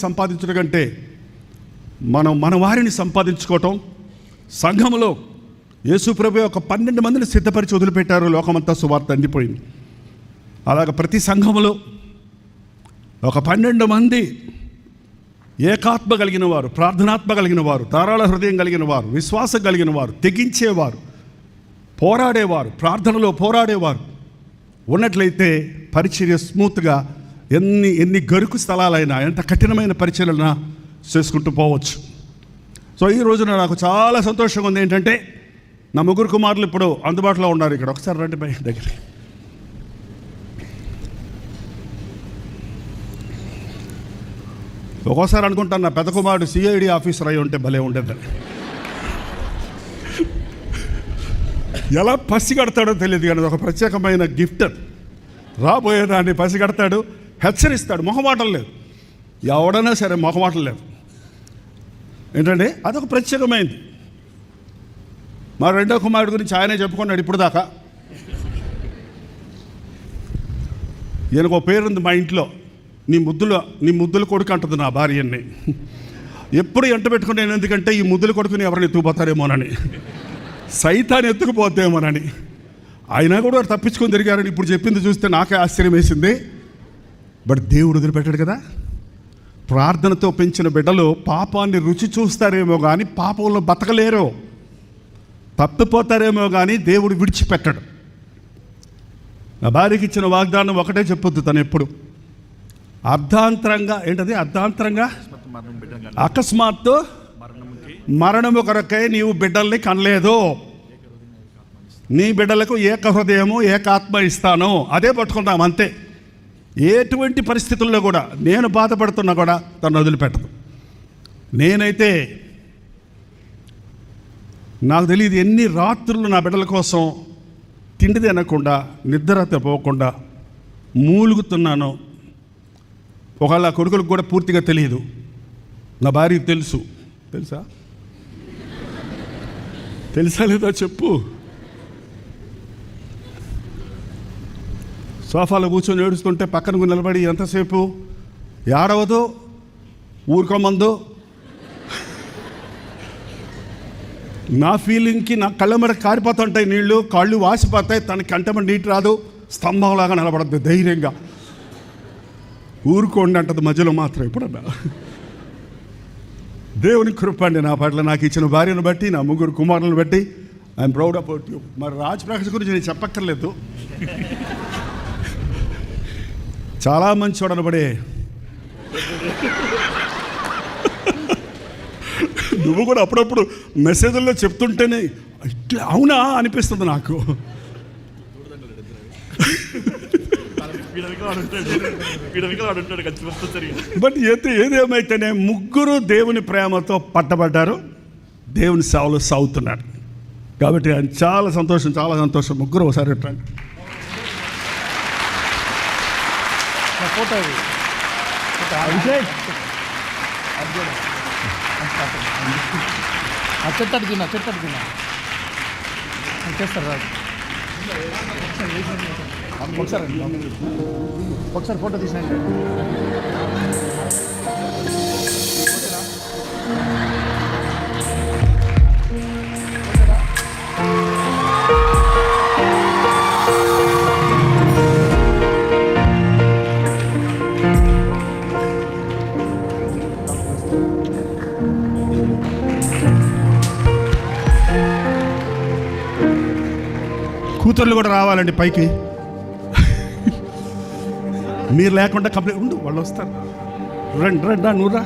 సంపాదించడం కంటే మనం మన వారిని సంపాదించుకోవటం. సంఘంలో యేసుప్రభు ఒక 12 మందిని సిద్ధపరిచి వదిలిపెట్టారు. లోకమంతా సువార్త అందిపోయింది. అలాగ ప్రతి సంఘంలో ఒక 12 మంది ఏకాత్మ కలిగిన వారు, ప్రార్థనాత్మ కలిగిన వారు, ధారాళ హృదయం కలిగిన వారు, విశ్వాసం కలిగిన వారు, తెగించేవారు, పోరాడేవారు, ప్రార్థనలో పోరాడేవారు ఉన్నట్లయితే పరిచర్య స్మూత్గా ఎన్ని గరుకు స్థలాలైనా, ఎంత కఠినమైన పరిచర్యలైనా చేసుకుంటూ పోవచ్చు. సో ఈ రోజున నాకు చాలా సంతోషంగా ఉంది. ఏంటంటే నా 3 కుమారులు ఇప్పుడు అందుబాటులో ఉన్నారు. ఇక్కడ ఒకసారి రండి బై దగ్గర. ఒక్కోసారి అనుకుంటాను నా పెద్ద కుమారుడు సిఐడి ఆఫీసర్ అయి ఉంటే భలే ఉండేదని. ఎలా పసిగడతాడో తెలియదు కానీ ఒక ప్రత్యేకమైన గిఫ్ట్. రాబోయేదాన్ని పసిగడతాడు, హెచ్చరిస్తాడు. మొహమాటం లేదు, ఎవడైనా సరే మొహమాటం లేదు. ఏంటంటే అదొక ప్రత్యేకమైంది. మా 2వ కుమారుడు గురించి ఆయనే చెప్పుకున్నాడు ఇప్పుడు దాకా. ఈయనకు పేరుంది మా ఇంట్లో, నీ ముద్దుల కొడుకు అంటుంది నా భార్యని. ఎప్పుడు ఎంట పెట్టుకున్నాను, ఎందుకంటే ఈ ముద్దుల కొడుకుని ఎవరిని ఎత్తుకుపోతారేమోనని, సైతాన్ని ఎత్తుకుపోతేమోనని. అయినా కూడా తప్పించుకొని తిరిగారని ఇప్పుడు చెప్పింది చూస్తే నాకే ఆశ్చర్యం వేసింది. బట్ దేవుడు వదిలిపెట్టాడు కదా. ప్రార్థనతో పెంచిన బిడ్డలు పాపాన్ని రుచి చూస్తారేమో కానీ పాపంలో బతకలేరు, తప్పిపోతారేమో కానీ దేవుడు విడిచిపెట్టాడు. నా భార్యకి ఇచ్చిన వాగ్దానం ఒకటే చెప్పొద్దు తను ఎప్పుడు. అర్ధాంతరంగా అకస్మాత్తు మరణము కొరకై నీవు బిడ్డల్ని కనలేదు, నీ బిడ్డలకు ఏక హృదయము ఏకాత్మ ఇస్తాను. అదే పట్టుకుంటాం అంతే. ఎటువంటి పరిస్థితుల్లో కూడా నేను బాధపడుతున్నా కూడా తను వదిలిపెట్టదు. నేనైతే నాకు తెలియదు ఎన్ని రాత్రులు నా బిడ్డల కోసం తిండి తినకుండా, నిద్ర పోకుండా మూలుగుతున్నాను. ఒకవేళ కొడుకులకు కూడా పూర్తిగా తెలియదు, నా భార్యకు తెలుసా లేదా చెప్పు. సోఫాలో కూర్చొని ఏడుస్తుంటే పక్కన నిలబడి ఎంతసేపు ఏడవదు, ఊరుకోమందు. నా ఫీలింగ్కి నా కళ్ళ మీద కారిపోతుంటాయి నీళ్ళు, కాళ్ళు వాసిపోతాయి, తనకి కంటమ నీటి రాదు, స్తంభంలాగా నిలబడద్దు ధైర్యంగా. ఊరుకోండి అంటది మధ్యలో మాత్రం. ఎప్పుడన్నా దేవుని కృప అండి నా పట్ల, నాకు ఇచ్చిన భార్యను బట్టి, నా 3 కుమారులను బట్టి ఐఎమ్ ప్రౌడ్ అబౌట్ యూ. మరి రాజ్ ప్రకాష్ గురించి నేను చెప్పక్కర్లేదు, చాలా మంచి చూడనబడే. నువ్వు కూడా అప్పుడప్పుడు మెసేజ్ల్లో చెప్తుంటేనే అవునా అనిపిస్తుంది నాకు. బట్ ఏదేమైతేనే 3 దేవుని ప్రేమతో పట్టబడ్డారు, దేవుని సేవలో సాగుతున్నారు. కాబట్టి చాలా సంతోషం. 3 ఒకసారి రండి. ఒకసారి ఫోటో తీసినండి. కూతుర్లు కూడా రావాలండి పైకి. మీరు లేకుండా కంప్లీట్ ఉండు, వాళ్ళు వస్తారు. రండి నువ్వు రా.